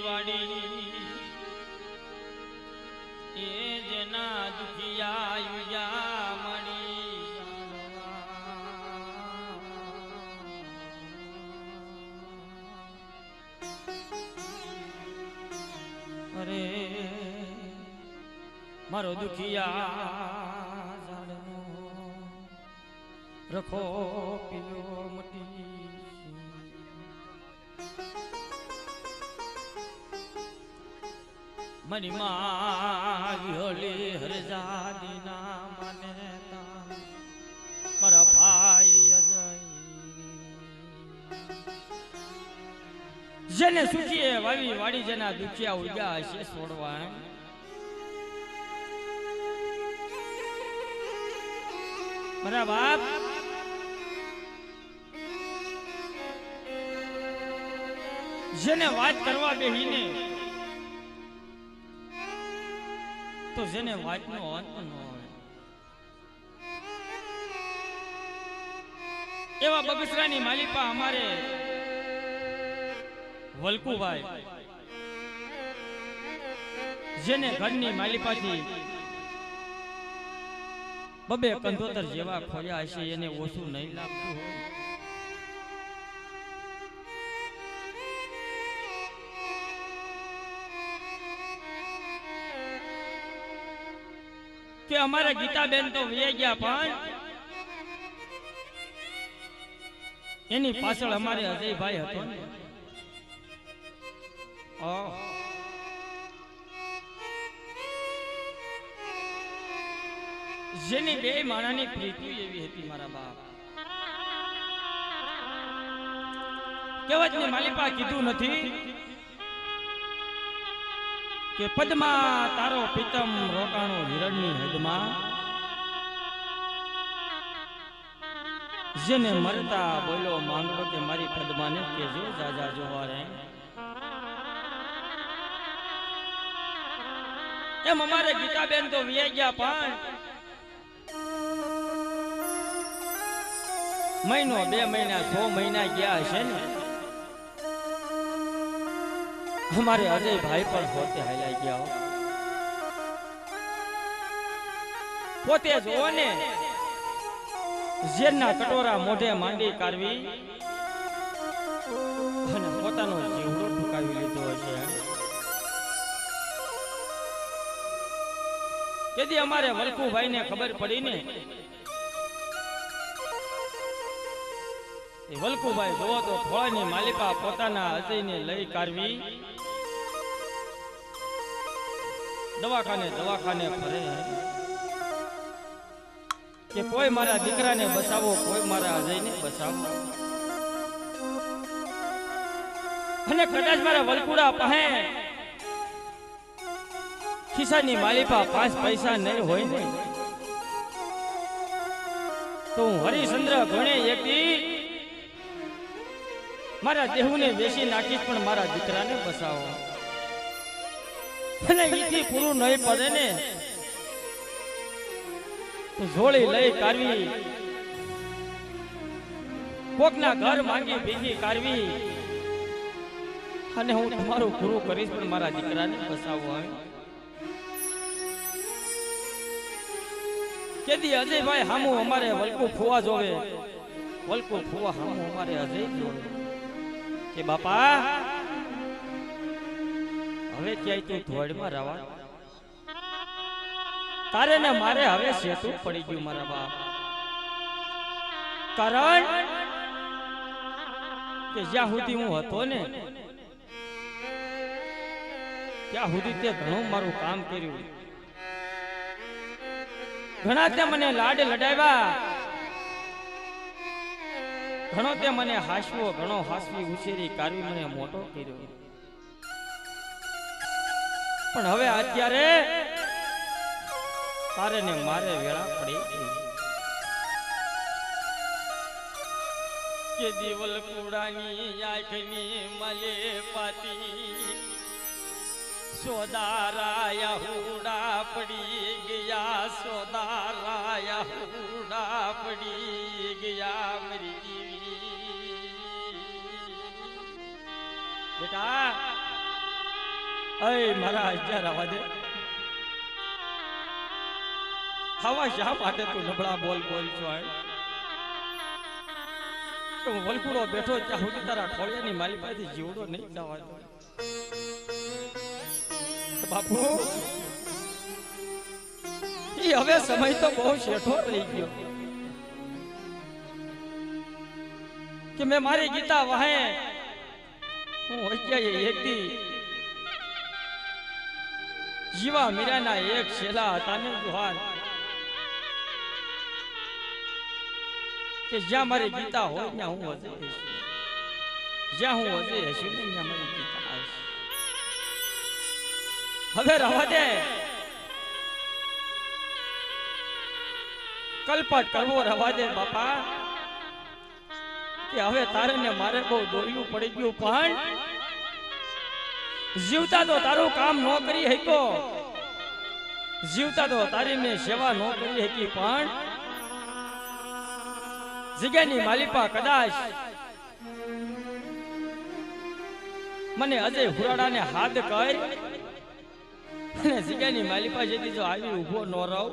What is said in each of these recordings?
વાડી એ જેના દુખિયા યુજા મણી અરે મારો દુખિયા ઝાડનો રખો પીલો મટી મની મારી હરજાદી ના મને મારા ભાઈ અજય જેને સુખીએ વાવી વાડી જેના દુખિયા ઉગ્યા હશે છોડવા મારા બાપ જેને વાત કરવા બેહીને તો જેને વાતનો અંત ન હોય એવા બગસરાની માલિપા અમારે વલકુભાઈ જેને ઘરની માલિપાથી બબે કંધોતર જેવા ખોયા હશે એને ઓછું નહીં લાગતું હોય કે અમારા ગીતાબેન તો વહી ગયા પણ એની પાછળ અમારે અજયભાઈ હતો ને જેની બે માણાની પ્રીતિ એવી હતી મારા બાપ કહેવતની માલિપા કીધું નથી કે પદ્મા તારો પિતમ રોકાણો હિરણની હદમાં જેને મરતા બોલો માંગડો કે મારી પદ્માને કેજો જાજા જોવા રે એમ અમારે ગીતાબેન તો વી ગયા પણ મહિનો 2 મહિના 6 મહિના ગયા હશે ને हमारे अजय भाई पर होते हाइलाई गया पोते जो ने जेना कटोरा मोढे માંડી કારવી અને પોતાનો જીવડો ઠુકાવી લીધો હશે કેદી અમારે વલકુભાઈ ને ખબર પડી ને એ વલકુભાઈ જોવો તો થોળાની માલિકા પોતાના અજયને લઈ કારવી દવાખાને ફરે કે કોઈ મારા દીકરાને બચાવો કોઈ મારા અજયને બચાવો અને કદાચ મારા વલકુડા પાસે ખિસ્સાની માલિપા 5 પૈસા નહીં હોય ને તો હું હરિશ્ચંદ્ર ગણે એકી મારા દેહુને વેચી નાખીશ પણ મારા દીકરાને બચાવો અને ઈથી પૂરું નહીં પડે ને તો જોડી લઈ કારવી કોકના ઘર માંગી ભીખી કારવી અને હું તમારું પૂરું કરીશ પણ મારા દીકરાને બચાવવો આવે કેદી અજયભાઈ હામુ અમારે વલકુ ફુવા જોવે વલકુ ફુવા હામુ અમારે અજય જોવે કે બાપા હવે ક્યાંય તું ધોળમાં રવા તારે ને મારે હવે સેતું પડી ગયું મારા બાપ કારણ કે જ્યાં સુધી હું હતો ને ત્યાં સુધી તે ઘણું મારું કામ કર્યું ઘણા તે મને લાડ લડાવ્યા ઘણો તે મને હાસવો ઘણો હાસવી ઉછેરી કારવી મને મોટો કર્યો પણ હવે અત્યારે તારે ને મારે વેળા પડી કે દીવલ કુડાની આંખની મલે પાતી સોદારાયા હુડા પડી ગયા સોદારાયા હુડા પડી ગયા મરી દીવી બેટા અય મારા હજાર આવા દે હવા શા માટે તું નબળા બોલ બોલ છો હું વલકુડો બેઠો ત્યાં સુધી તારા ઠોળિયાની મારી પાસે જીવડો નહીં જવા દો બાપુ એ હવે સમય તો બહુ શેઠો રહી ગયો કે મેં મારી ગીતા વહે હું હત્યાએ એકદી જીવા મીરાના એક શેલા હતા ને જોહાર કે જ્યાં મારી ગીતા હોય ત્યાં હું હશે જ્યાં હું હશે હશું ને ત્યાં મારી ગીતા આવશે હવે રવા દે કલ્પટ કરવો રવા દે બાપા કે હવે તારે ને મારે બહુ દોડ્યું પડી ગયું પણ જીવતા તો તારું કામ ન કરી હકો જીવતા તો તારી મેં સેવા ન કરી હકી પણ જગ્યાની માલિપા કદાચ મને અજય હુરાડાને હાથ કર અને જગ્યાની માલિપા જેથી જો આવી ઊભો ન રહો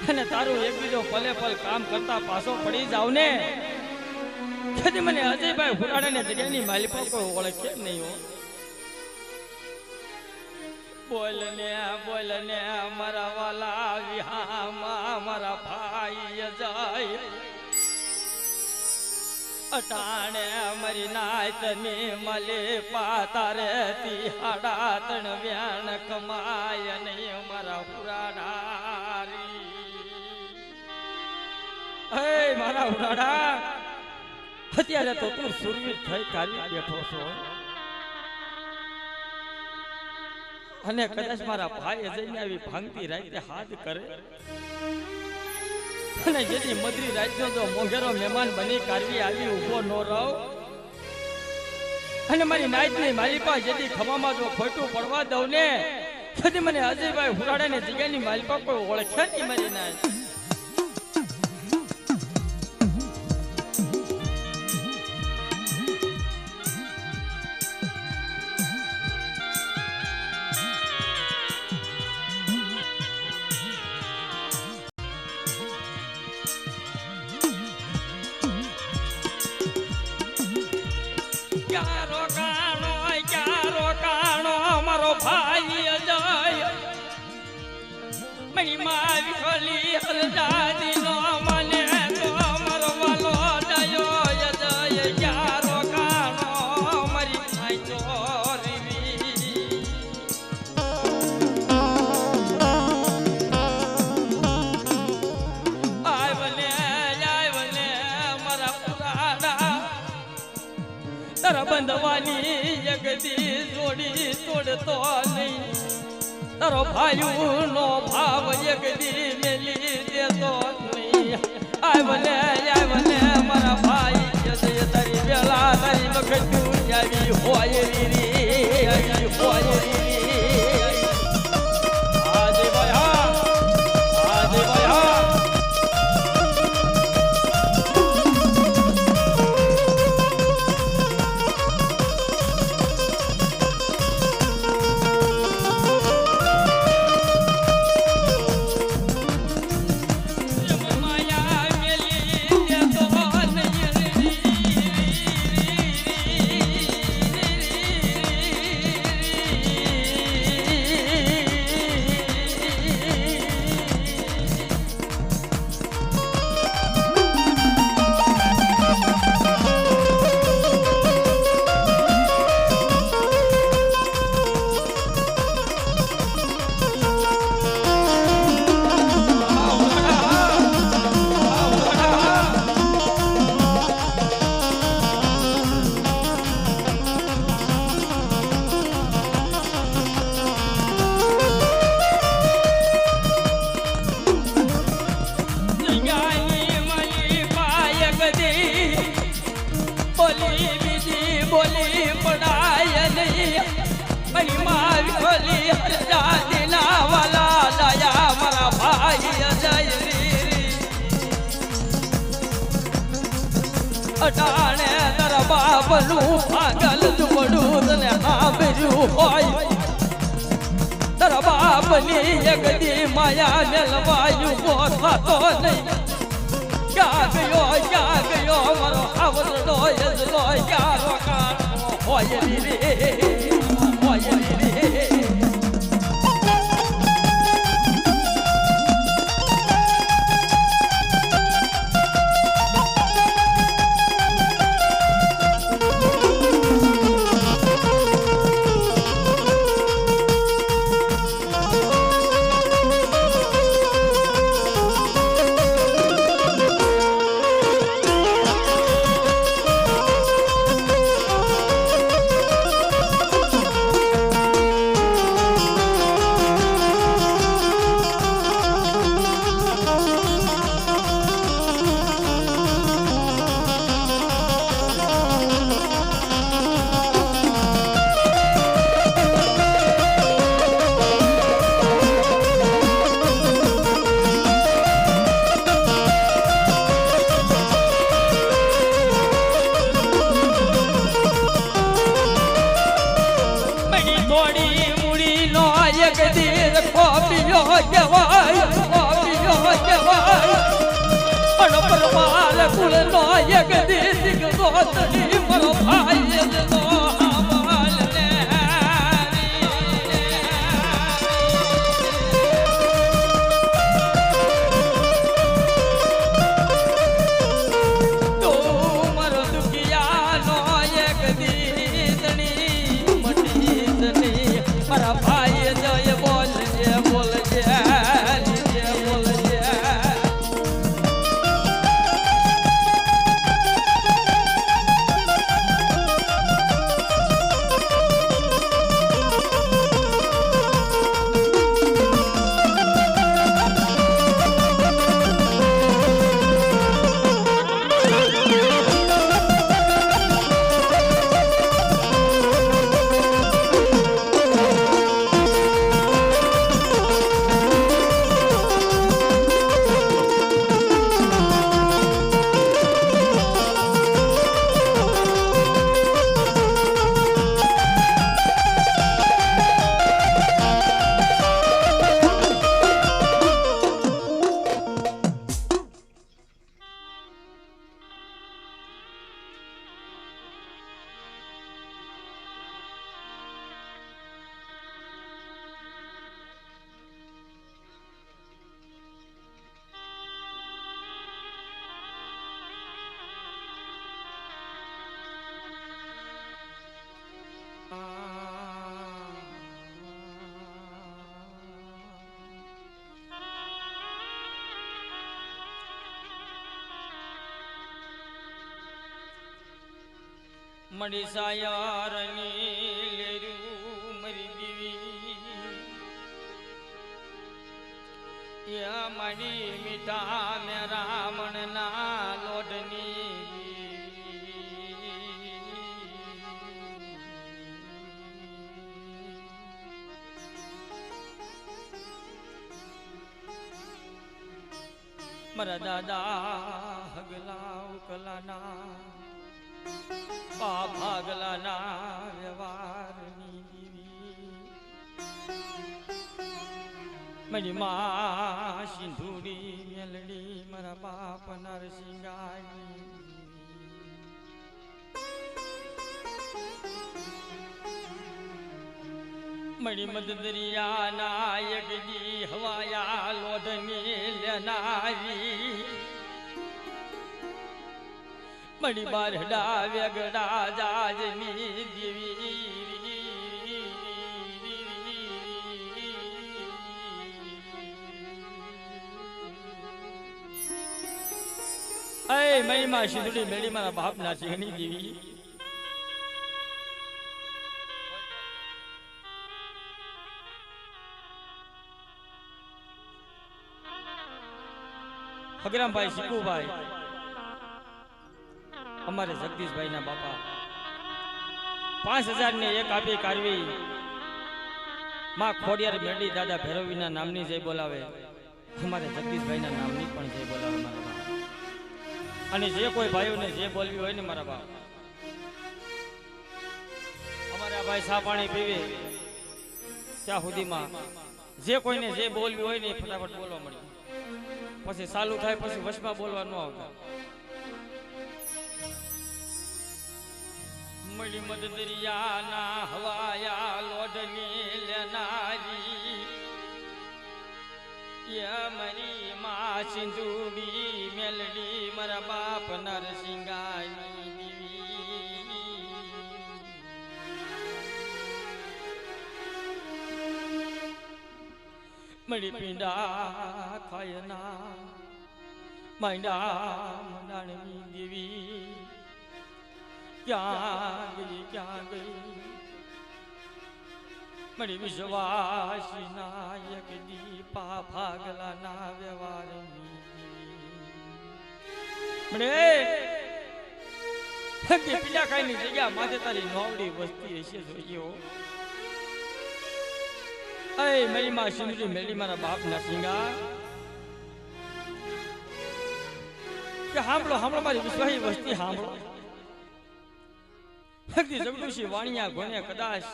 અને તારું એકબીજો પલે પલ કામ કરતા પાછો પડી જાવ ને કદી મને અજયભાઈ હુરાડાને જગ્યાની માલિપા કોઈ ઓળખે નહીં હો બોલ ને મારા વાલા વિહામાં મારા ભાઈ જાય અટાણે મરી નાય તને મલે પાતારે તિહાડા તણ વ્યાણ કમાય નહીં મારા હુરાડારી હે મારા હુરાડા અત્યારે તો તું સુરવીર થઈ કાઢી બેઠો છો અને કદાચ મારા ભાઈ અજયને આવી ભાંગતી રાતે હાથ કરે અને જેથી મધરી રાતનો જો મોંઘેરો મહેમાન બની કારવી આવી ઊભો ન રહો અને મારી નાઈટની માલિપા જેથી ખવામાં જો ખોટું પડવા દઉં ને તેથી મને અજયભાઈ હુરાડાને જગ્યાની માલિપા કોઈ ઓળખે નહીં મારી નાઈટ ક્યારો કાણો મારો ભાઈ અજય મણી મારી ખલી હરજાદી નો મને તો મારો વાલો દયો અજય ક્યારો કાણો મારી ભાઈ ચોરીવી આવલે મારા પુરાડા તારા બંધવાની જગદી જોડી તોડતો નહીં તારો ભાઈ નો ભાવ જગદી મેલી દેતો નહીં આવલે મારા ભાઈ જશે તારી વેલા તારી વખત આવી હોય રી આજે ભાઈ બોલી પડાય નહીં મણી મારી ખોલી હરજાદી ના વાલા દયા મારા ભાઈ અજય અટાણે તારા બાપનું પાગલ દુમડું તને હાંભરી મેલવાયું હોય તારા બાપની એકદી માયા મેલવાયું થતો નહીં ક્યાં ગયો મારો આવડો એજલો ક્યાં રોકાણ હોય રે મડી સાયારની લેરું મરી દીવી યા મારી મીઠા મે રામણ ના લોઢની મારા દાદા હગલા ઉકલાના ભાગલાના વ્યવહારની દીવી મારી માં સિંધુડી મેલડી મારા બાપ નરસિંગાની મારી મદદરિયા નાયકજી હવાયા લોઢની લેનારી મડી બારડા વેગડા જાજની દેવી અય મહિમા સિંધુડી મેળી મારા બાપ ના સિંહની દેવી હગરામભાઈ શીકુભાઈ અમારે જગદીશભાઈ ના બાપા 5000 ને એક આપી કાઢવી માં ખોડિયાર મેડી દાદા ભૈરવી ના નામની જય બોલાવે અમારે જગદીશભાઈ ના નામની પણ જય બોલાવે મારા બાપ અને જે કોઈ ભાઈઓને જે બોલવી હોય ને મારા બાપ અમારે આ ભાઈ સા પાણી પીવે ત્યાં સુધીમાં જે કોઈને જે બોલવું હોય ને એ ફટાફટ બોલવા મળે, પછી ચાલુ થાય પછી વચમાં બોલવા ન આવતા. મળી મદ દરિયાના હવાયા લોઢની લેનારી મારી માં સિંધુડી મેલડી મારા બાપ નરસિંગાની મળી પીંડા ખાયના માંડા મંડાણની દેવી ક્યાં ગઈ મળી વિશ્વાસી નાયક દીપા ભાગલા ના વ્યવહારની મળે પીલા કાઈ ની જગ્યા માથે તારી નોવડી વસ્તી હશે જોઈયો. અય મારી માં સિંદુરી મેલી મારા બાપ ના સિંગા કે સાંભળો સાંભળો મારી વિશ્વાસી વસ્તી સાંભળો. ભક્તિ જગદુશી વાણિયા ગોને કદાચ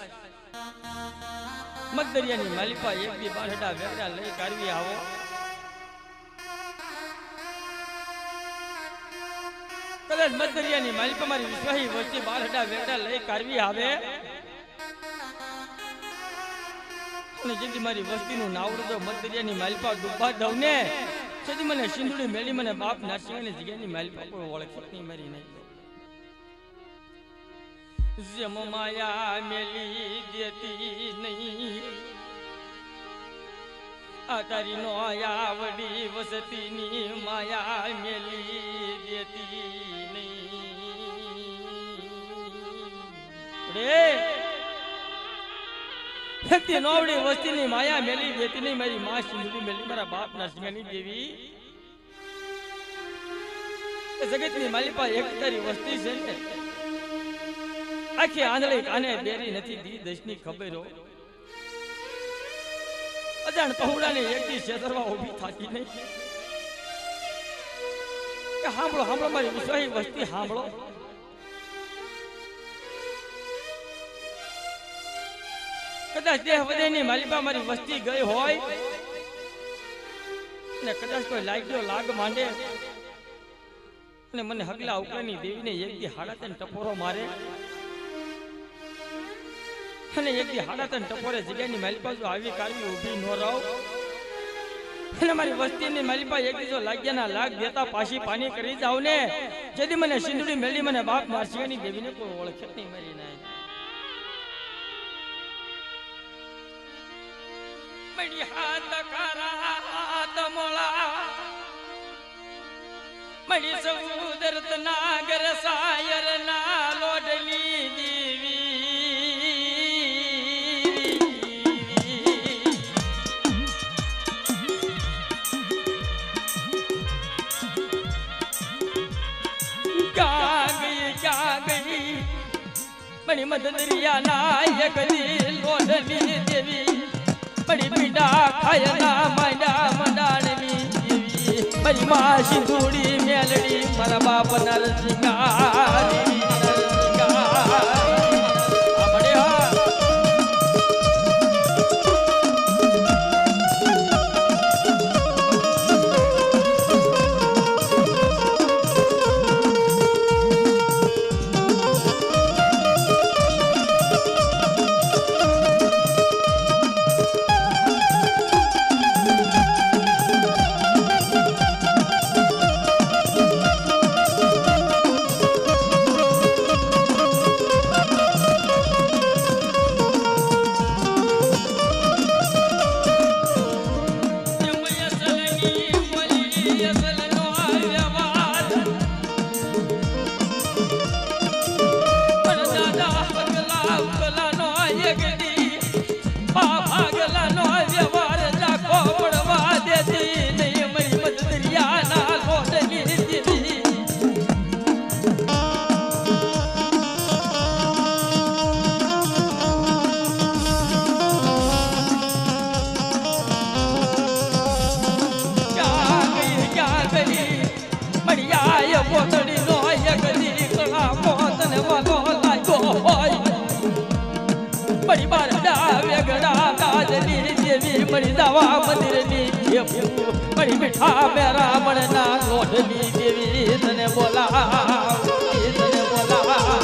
મગદરિયાની માલિપા એક દી બારડા વેગડા લઈ કાઢવી આવો. કદાચ મગદરિયાની માલિપા મારી વિશ્વાસી વસ્તી બારડા વેગડા લઈ કાઢવી આવે અને જેથી મારી વસ્તીનું નાવડું જો મગદરિયાની માલિપા ડૂબા દઉં ને તેથી મને સિંધુડી મેલી મને બાપ નરસિંહની જગ્યાની માલિપા કોઈ ઓળખે નહીં મારી નહીં. જમ માયા મેલી દેતી નહીં આ તારી નો આવડી વસતીની માયા મેલી દેતી નહીં રે નોવડી વસ્તીની માયા મેલી દેતી નહીં મારી માં સિંધુડી મેલી મારા બાપ નરસિંહની દેવી જગતની માલિપા એક તારી વસ્તી છે ને આખી આંધળી કાને બેરી નથી દી દશની ખબરો અજાણ પહોળાને એકથી છેતરવા ઊભી થાકી નહીં કે સાંભળો સાંભળો મારી વિશ્વાસી વસ્તી સાંભળો. કદાચ દેહ વધેની માલિપા મારી વસ્તી ગઈ હોય ને કદાચ કોઈ લાગ્યો લાગ માંડે અને મને હગલા ઉકળાની દેવીને એકથી હાડાતન ટપોરો મારે અને એકથી હાડાતન ટપોરે જગ્યાની માલિપા જો આવી કારવી ઊભી ન રહો અને મારી વસ્તીની માલિપા એકથી જો લાગ્યાના લાગ દેતા પાછી પાણી કરી જાવ ને જેથી મને સિંધુડી મેલી મને બાપ નરસિંહની દેવીને કોઈ ઓળખે નહીં મારી નાય. મળી હાથ કરાત મોળા મળી સૌદરત નાગર સાયર ના લોડલી દેવી ક્યાં ગઈ મળી મદદરિયા નાયક દી લોડલી દેવી મળી પીડા ખાયના માંડા મંડાણની દેવી મારી માં સિંધુડી મેલડી મારા બાપ નરસિંહા ખા બેરા બળના લોઢની દેવી તને બોલાવી તને બોલાવી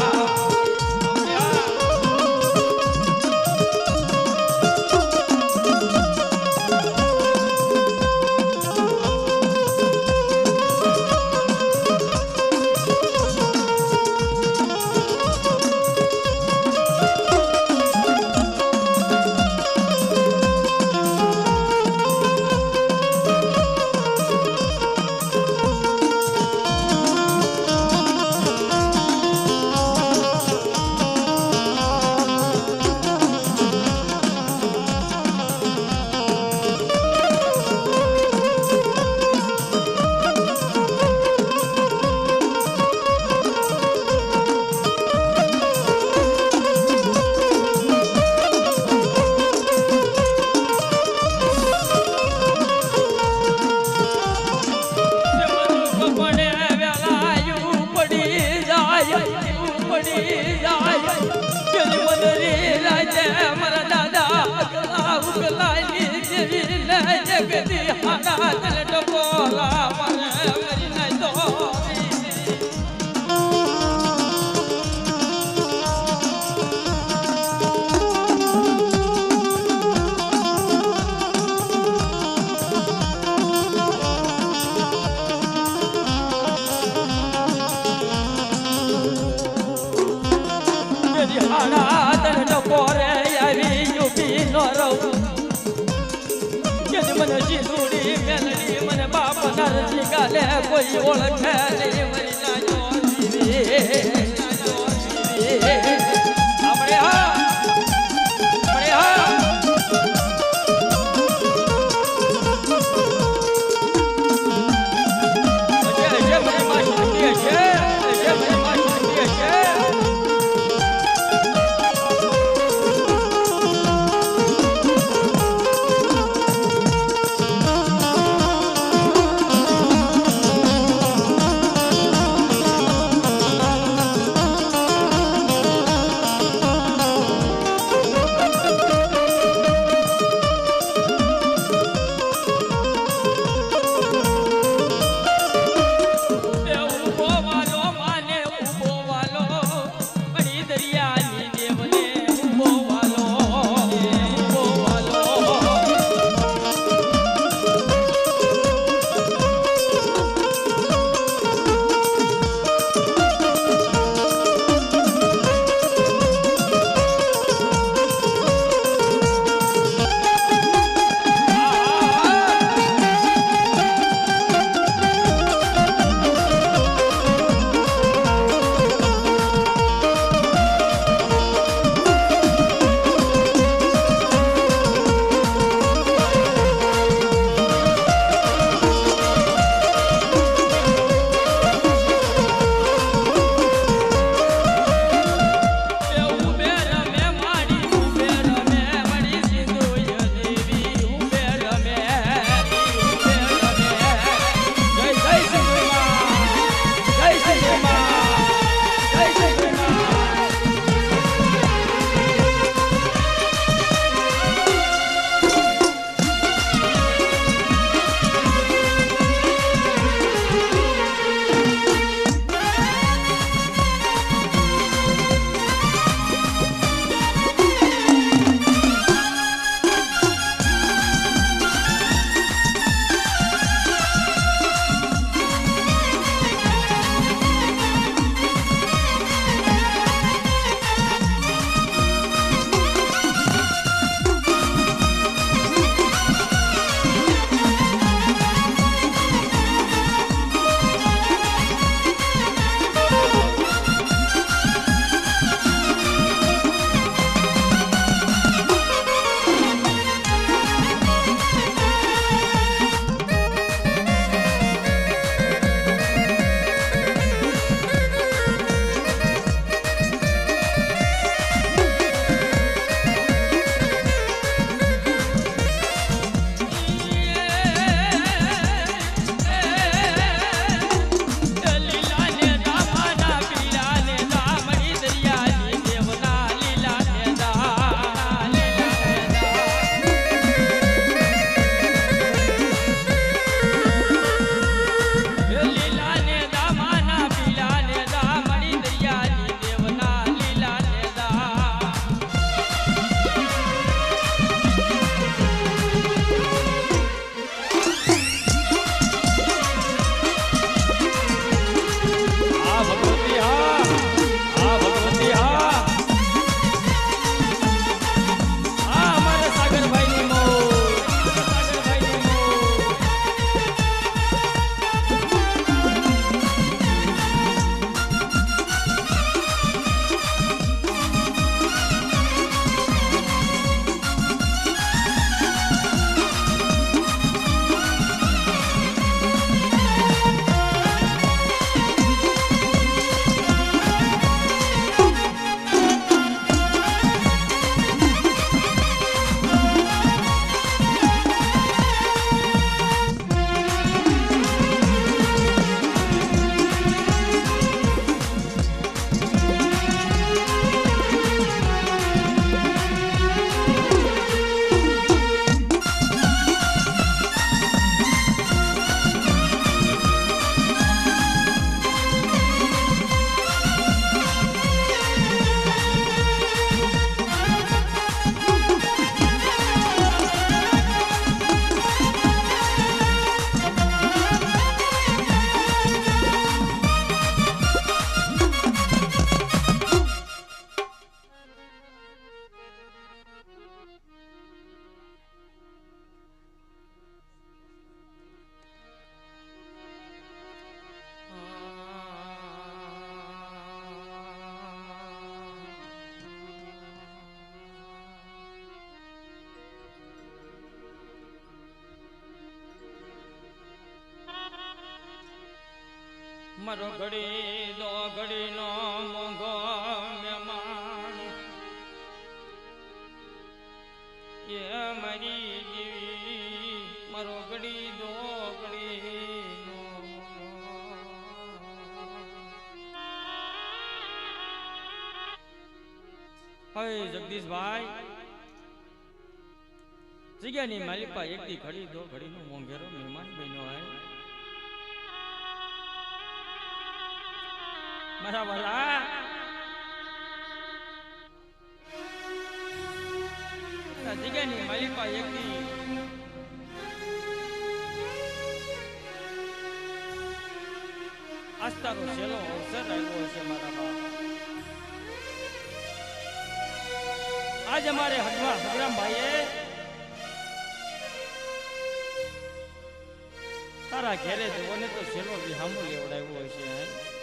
મને શીધુડી મેલડી મને બાપ નરજી ગાલે કોઈ ઓળખે નહીં મરી નાજો આપણે હા મારો ઘડી દો ઘડીનો મોંઘો મહેમાન એ મારી દેવી મારો ઘડી દો ઘડીનો હવે જગદીશભાઈ જગ્યાની માલિકા એકથી ઘડી દો ઘડીનો મોંઘેરો મહેમાન બન્યો હોય મારા વાલા જગ્યાની માલિકા એકથી આસ્થાનો છેલ્લો અવસર આવ્યો છે મારા બાપ આજ અમારે હગરામભાઈએ તારા ઘેરે જવોને તો છેલ્લો વિહામો લેવડાવ્યો હશે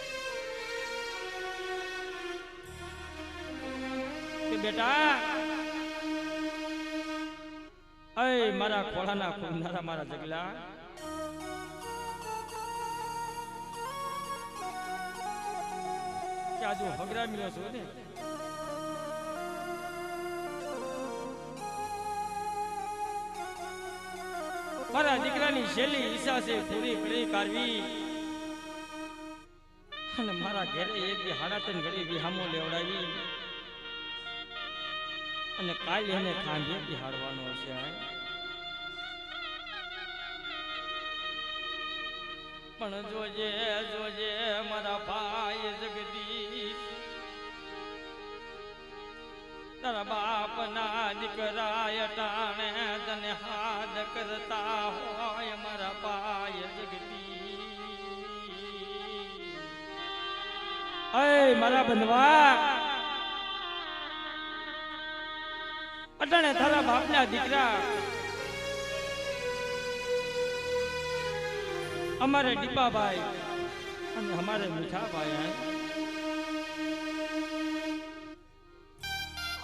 કે બેટા અય મારા ખોળાના ખોલનારા મારા જગલા કે આજુ હગરામ્યો છો ને મારા દીકરાની છેલ્લી ઈચ્છા છે પૂરી કરી કાઢવી અને મારા ઘરે એક બી હાડાતન ઘડી વિહામો લેવડાવી અને કાલે એને ખાંભે બિહાડવાનો હશે પણ જોજે જોજે મારા ભાઈ જગદીશ તારા બાપ ના દીકરા અટાણે તને હાથ કરતા હોય મારા ભાઈ જગદીશ અય મારા બંધવા અટાણે તારા બાપના દીકરા અમારે ડીપાભાઈ અને અમારે મીઠાભાઈ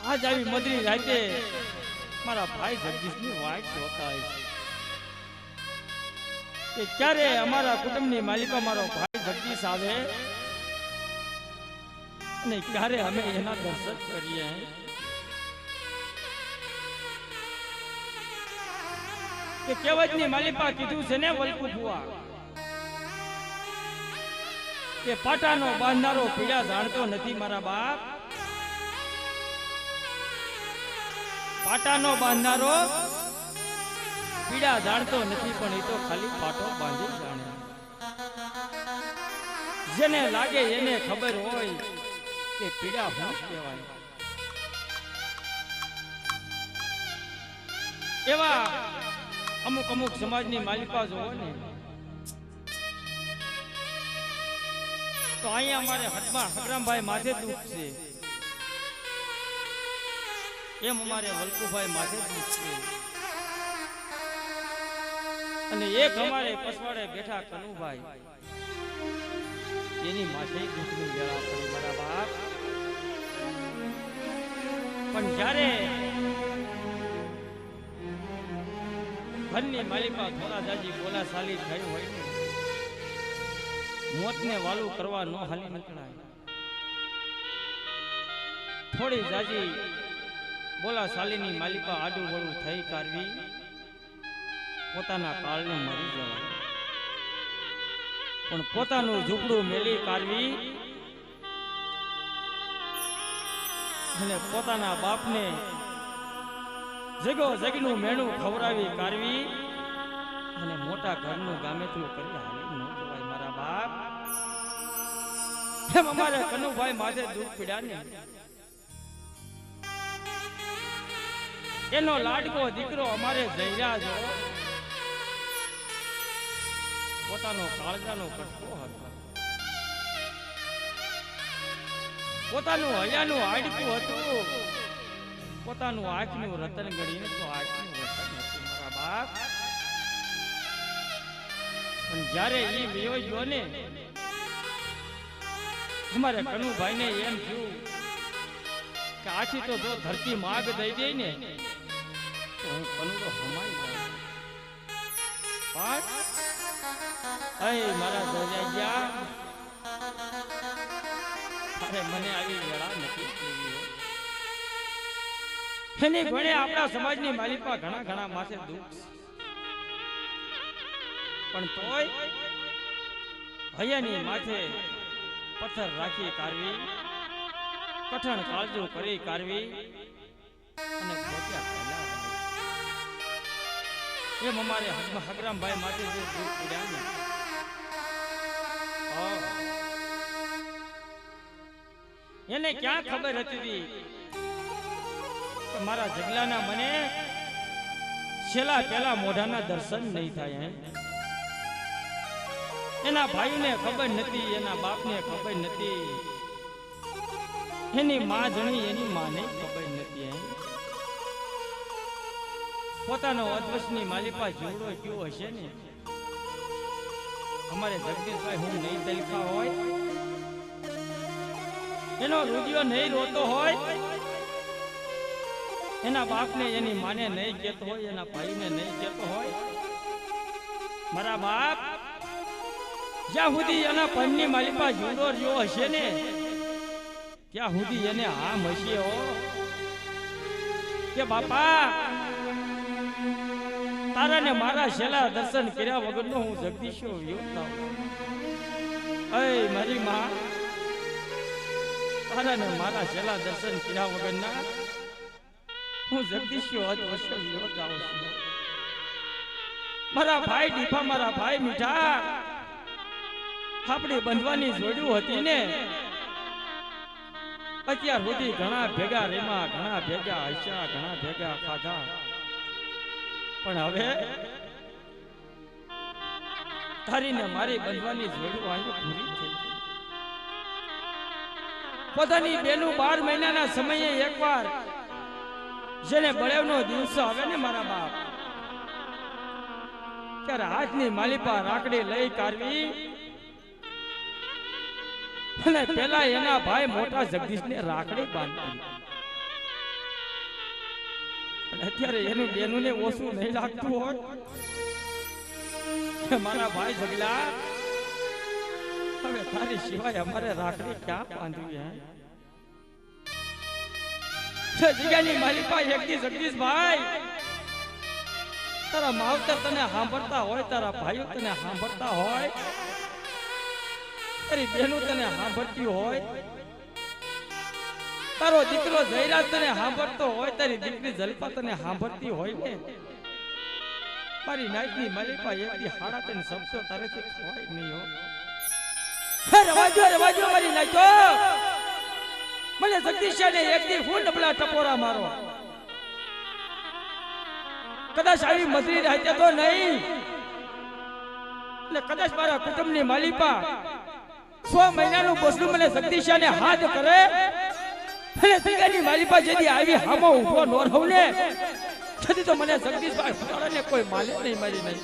આજ આવી મદરી રાતે મારા ભાઈ જગદીશની વાટ જોતા હોય કે ક્યારે અમારા કુટુંબની માલિકા મારો ભાઈ જગદીશ આવે અને ક્યારે અમે એના દર્શન કરીએ કે કેવતની માલિકા કીધું છે ને વલકુ ફુવા કે પાટાનો બાંધનારો પીડા જાણતો નથી મારા બાપ પાટાનો બાંધનારો પીડા જાણતો નથી પણ એ તો ખાલી પાટો બાંધી જાણે જેને લાગે એને ખબર હોય કે પીડા શું કહેવાય એવા અમુક અમુક સમાજની માલિકા જોવો ને તો અહીંયા અમારે હટમાં હગરામભાઈ માથે દુઃખ છે એમ અમારે વલકુભાઈ માથે દુઃખ છે અને એક અમારે પસવાડે બેઠા કનુભાઈ એની માથે દુઃખની વેળા પડી મારા બાપ પણ જ્યારે ઘરની માલિકા થોડા જાજી બોલાશાલી થઈ હોય ને મોતને વાલું કરવા ન હાલી નીકળાય થોડી જાજી બોલાશાલીની માલિકા આડું વળું થઈ કાઢવી પોતાના કાળને મરી જવાય પણ પોતાનું ઝૂંપડું મેલી કાઢવી અને પોતાના બાપને જગો જગનું મેણું ખવડાવી કાઢવી અને મોટા ઘરનું ગામેતરું કરી હાલી ન જવાય મારા બાપ એમ અમારે કનુભાઈ માથે દુઃખ પીડ્યા ને એનો લાડકો દીકરો અમારે જઈયા જો પોતાનો કાળજાનો કટકો હતો પોતાનું હૈયાનું હાડકું હતું પોતાનું આંખનું રતન ગણીને તો આંખનું રતન હતું મારા બાપ પણ જ્યારે એ વિયો ગયો ને અમારે કનુભાઈ ને એમ થયું કે આથી તો જો ધરતી માગ દઈ દે ને તો હું કનુડો હમાઈ જાઉં પણ અય મારા દરિયા અરે મને આવી વેળા નથી એની ઘણે આપણા સમાજની માલિકા ઘણા માથે દુઃખ પણ તોય હૈયાની માથે પથ્થર રાખી કારવી કઠણ કાળજુ કરી કારવી અને પોત્યા એમ અમારે હગરામભાઈ માટે જે દુઃખ પડ્યા ને એને ક્યાં ખબર હતી કે મારા જગલાના મને છેલ્લા પેલા મોઢાના દર્શન નહીં થાય. એના ભાઈને ખબર નથી, એના બાપને ખબર નથી, એની માં જણી એની માને ખબર નથી. પોતાનો અદ્વસની માલિપા જીવડો કયો હશે ને અમારે જગદીશભાઈ હું નહીં તલખા હોય, એનો રૂડિયો નહીં રોતો હોય, એના બાપને એની માને નહીં કહેતો હોય, એના ભાઈને નહીં કહેતો હોય. મારા બાપ જ્યાં સુધી એના પણની માલિપા જીવડો રહ્યો હશે ને ત્યાં સુધી એને હામ હશે હો કે બાપા તારા ને મારા છેલ્લા દર્શન કર્યા વગરનો હું જગદીશો યોગતા મારી માં તારા ને મારા છેલ્લા દર્શન કર્યા વગરના હું જગદીશો અદવશ્ય યોગતા છું. મારા ભાઈ દીપા, મારા ભાઈ મીઠા આપણી બંધવાની જોડ્યું હતી ને અત્યાર સુધી ઘણા ભેગા રેમા, ઘણા ભેગા હસ્યા, ઘણા ભેગા ખાધા, પણ હવે તારી ને મારી બંધવાની જોડ્યું આજે પૂરી થઈ. પોતાની બેનું 12 મહિનાના સમયે એકવાર જેને બળેવનો દિવસો આવે ને મારા બાપ ત્યારે હાથની માલિપા રાકડી લઈ કાઢવી અને પેલા એના ભાઈ મોટા જગદીશને રાકડી બાંધી. અત્યારે એનું બેનું ને ઓછું નહીં લાગતું હોય મારા ભાઈ જગલા હવે તારી સિવાય અમારે રાખડી ક્યાં બાંધવી? જગ્યાની માલિકા એકદી જગદીશભાઈ તારા માવતર તને સાંભળતા હોય, તારા ભાઈઓ તને સાંભળતા હોય, તારી બહેનો તને સાંભળતી હોય, તારો દીકરો જયરાજ તને સાંભળતો હોય, તારી દીકરી જલપા તને સાંભળતી હોય ને મારી નાઈટની માલિકા એકદી હાડા તને શબ્દો તારેથી ખવાય નહીં હો. રવાજો મારી નાઈટો મને જગદીશને એકદી હું ડબલા ટપોરા મારો કદાચ આવી મજરી રહેતે તો નહીં એટલે કદાચ મારા કુટુંબની માલિકા 6 મહિનાનું બોસનું મને જગદીશને હાથ કરે અને જગ્યાની માલિકા જેથી આવી હામો ઉભો ન રહું ને છતી તો મને જગદીશભાઈ ફટાડાને કોઈ માલે નહીં મારી નહીં.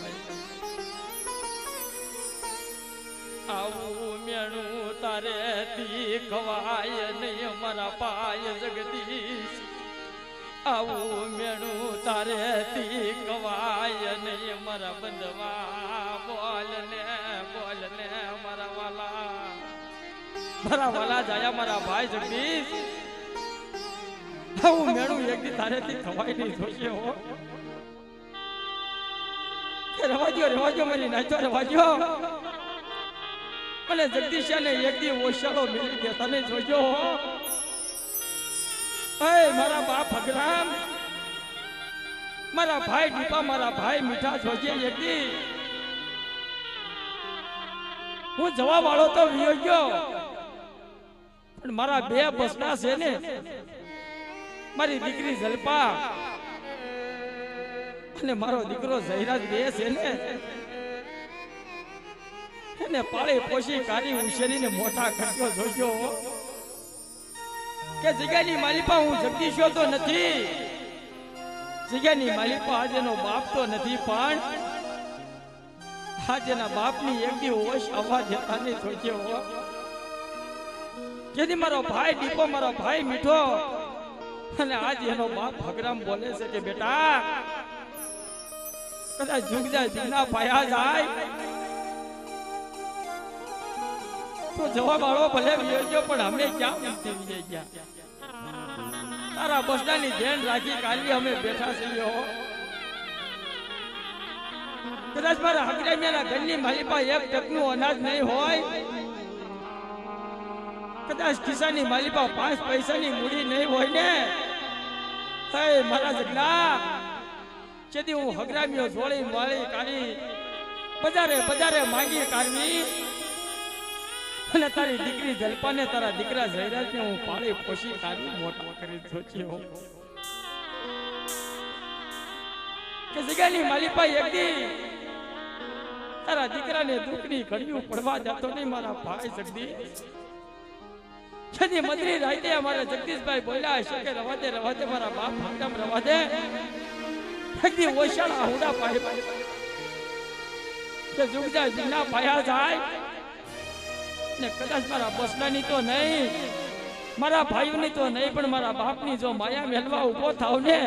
આવું મેણું તારે તી ખવાય નહીં મારા પાય જગદીશ, આવું મેણું તારે તી ખવાય નહીં મારા બંધવા. બોલ ને મારા વાલા જાયા મારા ભાઈ જગદીશ, આવું મેણું એકદી તારેથી ખવાય નહીં જોશે હો. રવાજો મારી નાચો રવાજો મને જગદીશને એકદી ઓશાળો મેળવી દેતા નહીં જોજો હો. મારા બાપ ભગરામ, મારા ભાઈ દીપા, મારા ભાઈ મીઠા જોજે એકદી હું જવા વાળો તો વિયો ગયો પણ મારા 2 બસડા છે ને મારી દીકરી જલપા અને મારો દીકરો જયરાજ 2 છે ને એને પાળી પોષી કાઢી ઉછેરીને મોટા કર્યો જોજો કે જગ્યાની માલિકા હું જગદીશો તો નથી, જગ્યાની માલિકા આજનો બાપ તો નથી, પણ આજના બાપની એકદી હોશ અવાજ જતા નહીં જોજો. જેથી મારો ભાઈ દીપો, મારો ભાઈ મીઠો અને આજ એનો બાપ ભગરામ બોલે છે કે બેટા કદાચ જુગજા જીના પાયા જાય તો જવાબ આળો ભલે વિયો પણ અમે ક્યાં નથી વિજય ગયા તારા બસડાની ધ્યાન રાખી કાલી અમે બેઠા છીએ હો કદાચ મારા હગરામિયાના ઘરની માલિપા એક ટકનું અનાજ નહીં હોય કદાચ ખિસ્સાની માલિપા 5 પૈસાની મૂડી નહીં હોય ને હે મારા જગલા જેથી હું હગરામીઓ જોડી વાળી કાઢી બજારે માંગી કાઢવી અને તારી દીકરી જલપાને તારા દીકરા જયરાજને હું પાળી પોષી કાઢી મોટા કરી સોચ્યો કે જગ્યાની માલિપા એકદી તારા દીકરાને દુઃખની ઘડીઓ પડવા જતો નહીં મારા ભાઈ જગદીશ છેની મદરી રાતે અમારા જગદીશભાઈ બોલ્યા હશે કે રવા દે મારા બાપ ભાગમ રવા દે એકદી ઓશાળા હુડા પાડે કે જુગજા જીના પાયા જાય ને કદાચ મારા બસલાની તો નહીં મારા ભાઈઓની તો નહીં પણ મારા બાપની જો માયા મેલવા ઉભો થાવ ને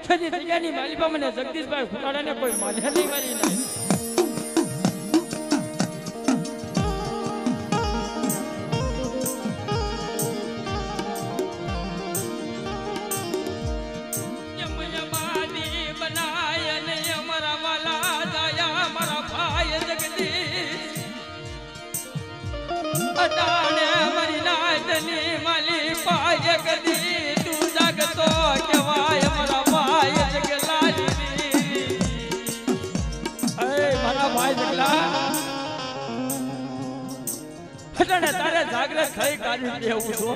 છેની જગ્યાની માલિપા મને જગદીશભાઈ ખુલાડાને કોઈ માન્યા નહીં મારી નહીં અટાણે મરી નાયતની માલી પાય કદી તું જાગતો કેવાય મારા ભાઈ જગલાલી એ મારા ભાઈ જગલા અટાણે તારે જાગૃત થઈ કાઢી દેવું છો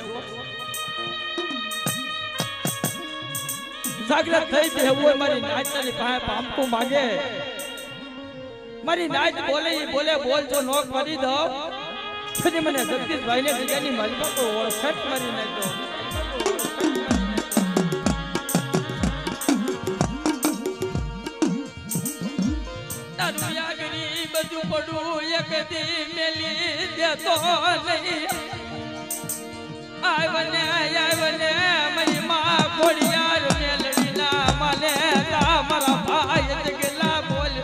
જાગૃત થઈ દેવું હોય મારી નાયતની પાસે પામકું માંગે મારી નાયત બોલે બોલજો નોક કરી દો પછી મને જગદીશભાઈ ને જગ્યાની માલિકા કોઈ ઓળખત મારી નાખ્યો તારું યાગરી બધું પડું એક દી મેલી દેતો નહીં આવને મારી માં ખોડિયાર મેલડી ના માને તા મારા ભાઈ જગલા બોલ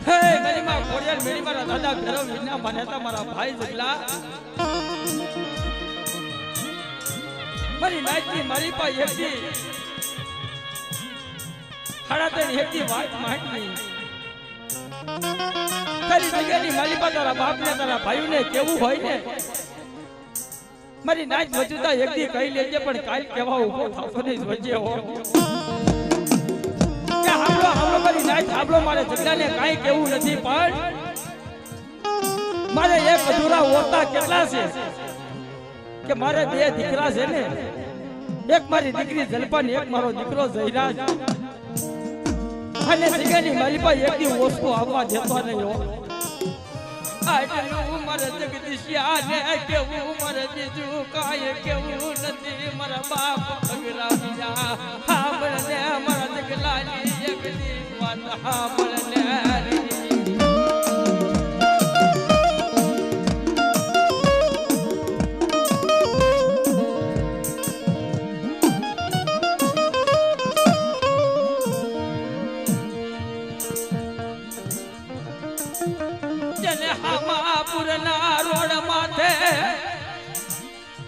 હે મારી માં ખોડિયાર મેળી મારા દાદા ભેરવ વિના માન્યતા મારા ભાઈ જગલા મારી નાચની મારી પાસે એકદી હાડાતેની એકદી વાત માંગી તારી જગ્યાની મારી પાસે તારા બાપને તારા ભાઈઓને કેવું હોય ને મારી નાચ વજુતા એકદી કહી લેજે પણ કાલ કેવા ઉભો થતો નહીં જોજે હો હાબળો મારી નાચ હાબળો મારે જગલાને કાઈ કેવું નથી પણ મારે એક અધૂરા ઓરતા કેટલા છે કે મારે બે દીકરા છે ને એક મારી દીકરી જલપાન એક મારો દીકરો જયરાજ અને જગ્યાની માલિપા એકદી ઓછું આવવા દેતો નહીં હો આટલું મારે જગદીશિયાને કેવું મારે બીજું કાંઈ કેવું નથી મારા બાપ અગરાવ્યા હાંભળને મારા જગલાની એકદી વાત હાંભળને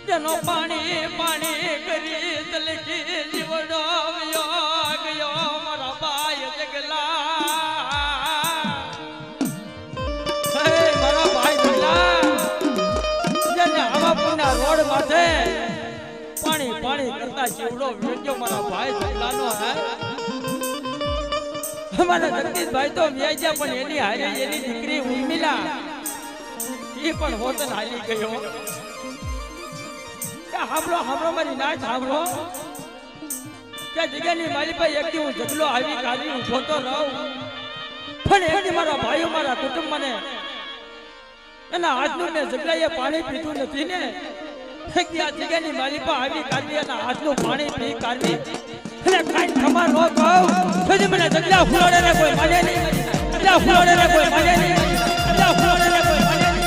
જેનો પાણી કરી તલકી જીવડો ગયો મારા ભાઈ જગલા મારા ભાઈ જગલા જેને હવાપુરના રોડ માથે પાણી કરતા જીવડો વેચ્યો મારા ભાઈ જગલાનો હે અમારા જગદીશભાઈ તો વ્યાજ્યા પણ એની હારે એની દીકરી ઉર્મિલા એ પણ હોતન હાલી ગયો હાંભળો મારી નાચ હાંભળો કે જગ્યાની મારી પાસે એકદી હું જગલો આવી કાઢી ઉભો તો રહું પણ એકદી મારા ભાઈઓ મારા કુટુંબ મને એના હાથનું ને જગલાએ પાણી પીધું નથી ને એકદી આ જગ્યાની મારી પાસે આવી કાઢી એના હાથનું પાણી પી કાઢી અને કાંઈ ખબર ન કહું પછી મને જગલા ફૂલોડે ને કોઈ માને નહીં જગલા ફૂલોડે ને કોઈ માને નહીં જગલા ફૂલોડે ને કોઈ માને નહીં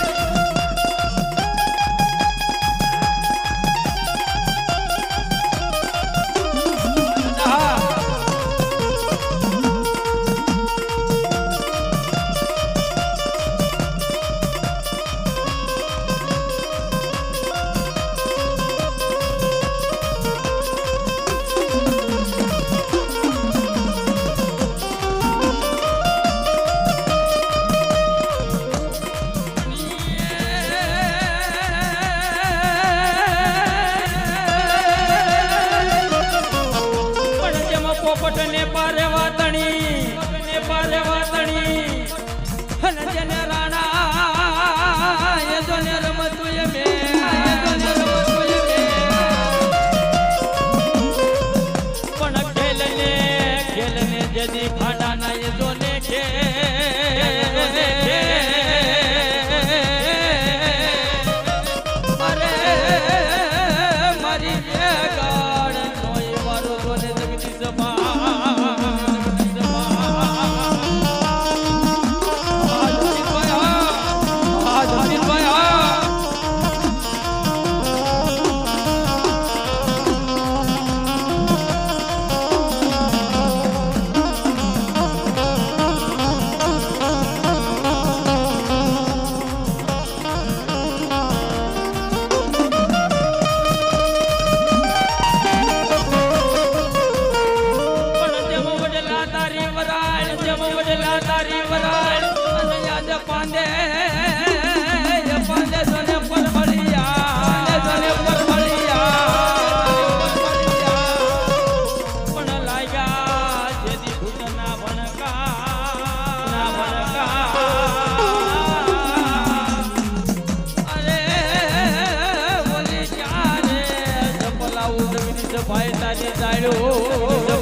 ભાઈ તારી જાડ્યો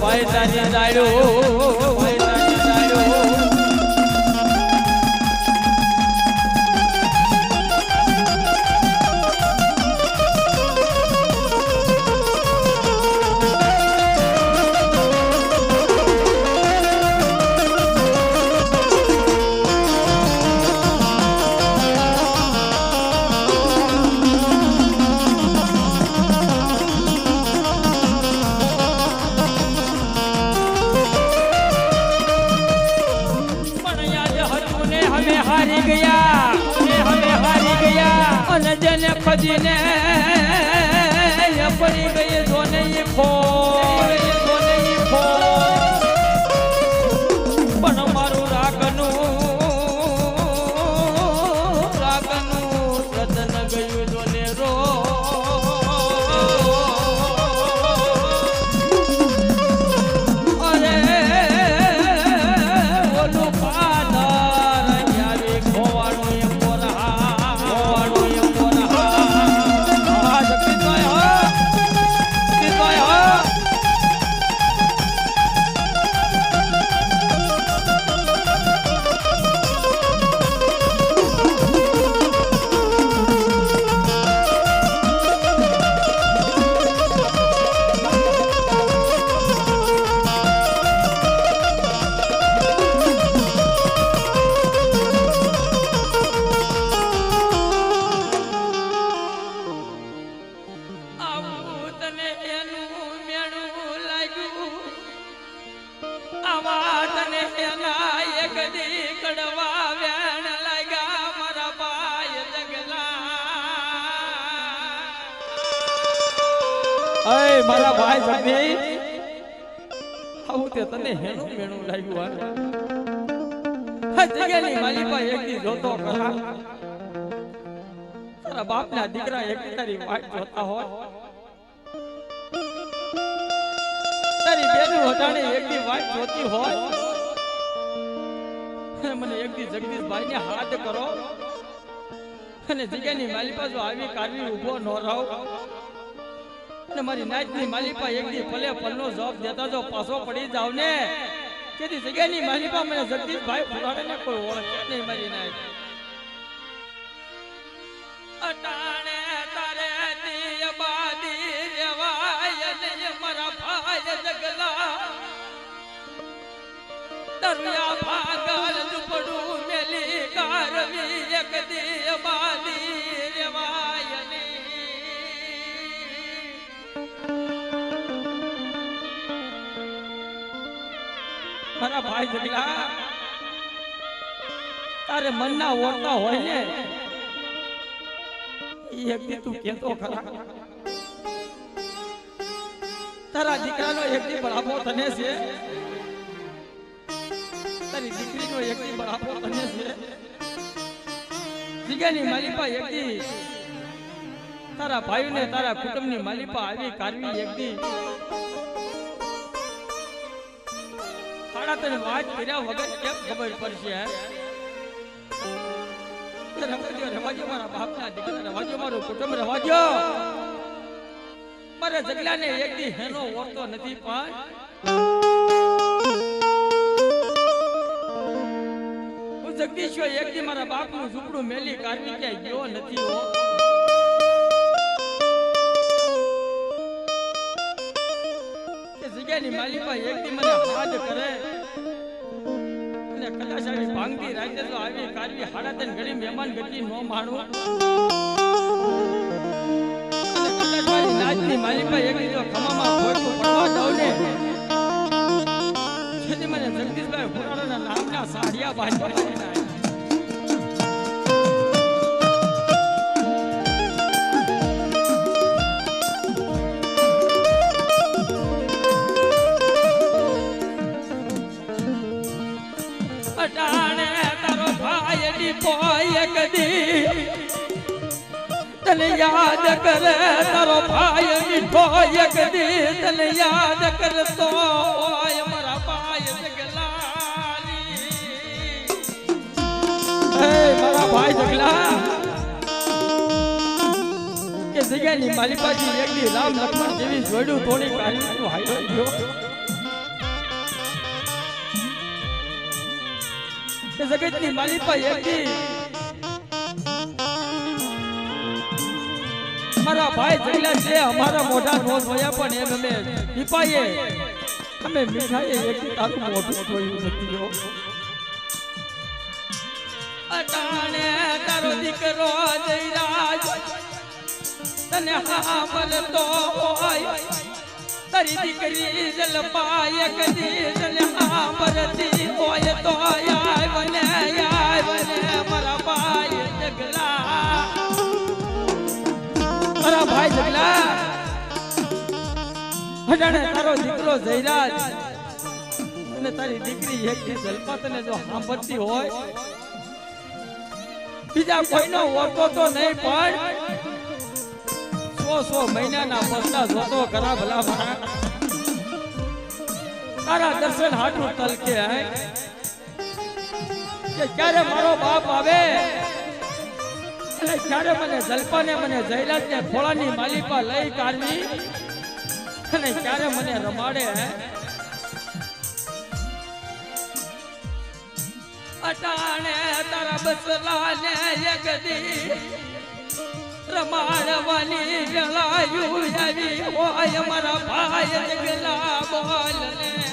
ભાઈ તારી જાડ્યો ભાઈ તારી જાડ્યો हारी गया અને જેને ખજીને પડી ગઈ જોને ખો પણ મારું રાગનું રતન ગયું જોને રો અરે ઓલું મારા ભાઈ જગદી આવું તે તને હેનું મેણું લાગ્યું આ જગ્યાની માલિકા એકદી જોતો ખરા તારા બાપના દીકરા એકદી તારી વાટ જોતા હોય તારી બેનું હટાણે એકદી વાટ જોતી હોય મને એકદી જગદીશભાઈ ને હાથ કરો અને જગ્યાની માલિકા જો આવી કારવી ઉભો ન રહો અને મારી નાચની માલિકા એકદી પલે પલનો જવાબ દેતા જો પાછો પડી જાવ ને કેદી જગ્યાની માલિકા મને જગદીશભાઈ ફુરાડે ને કોઈ ઓળખે નહીં મારી નાચ અટાણે તારે દી બાદી રેવાય ને મારા ભાઈ જગલા દરિયા ભાગલ ઝૂપડું મેલી કારવી એકદી બાદી રેવાય ને મારા ભાઈ જગલા તારે મનના ઓળતા હોય ને એકદી તું કેતો ખરા તારા દીકરાનો એકદી બળાપો તને છે તારી દીકરીનો એકદી બળાપો તને છે જગ્યાની માલિકા એકદી તારા ભાઈને તારા કુટુંબની માલિકા આવી કારવી એકદી તને વાત કર્યા વગર કેમ ખબર પડશે રવાજો મારા બાપના દીકરા રવાજો મારું કુટુંબ રવાજો મારા જગલાને એકદી હેનો ઓળતો નથી પણ હું જગદીશ્વર એકદી મારા બાપનું ઝૂંપડું મેલી કાઢવી ક્યાંય ગયો નથી હો કે જગ્યાની માલિકા એકદી મને હાથ કરે કદાચ આવી ભાંગતી રાતે તો આવી કારવી હાડાતન ઘડી મહેમાન ગતિ નો માણું અને કદાચ મારી નાચની માલિકા એકદી જો ખમામાં ખોટું પડવા દઉં ને જેથી મને જગદીશભાઈ ફુરાડાના નામના સાડિયા બાંધવા તને યાદ કરે તારો ભાઈ મીઠો એક દી તને યાદ કરતો હોય મારા ભાઈ જગલાની મારા ભાઈ જગલા કે જગ્યાની મારી પાસે એકદી રામ લક્ષ્મણ જેવી જોડ્યું થોડી કાઢી હાઈલો ગયો જગતની માલી પાસે એકદી મારા ભાઈ જગલા છે અમારા મોઢા નો જોયા પણ એમ અમે દીપાએ અમે મીઠાઈએ એકદી તારું મોઢું જોયું નથી અટાણે તારો દીકરો જયરાજ તને હાંભળતો હોય તારી દીકરી જલપાય કદી તને હાંભળતી હોય તો આય મને મારા ભાઈ જગલા મારા ભાઈ જગલા અટાણે તારો દીકરો જયરાજ અને તારી દીકરી એકદી જલપા તને જો હાંભળતી હોય બીજા કોઈનો ઓળખો તો નહીં પણ 100 મહિનાના પસલા જોતો કરા ભલા મારા તારા દર્શન હાટું તલકે હે કે ક્યારે મારો બાપ આવે અને ક્યારે મને જલપાને મને જયરાજને ખોળાની માલિપા લઈ કાઢવી અને ક્યારે મને રમાડે હે અટાણે તારા બસલાને એકદી રમાડવાની વેળાયું આવી હોય મારા ભાઈ જગલા બોલ ને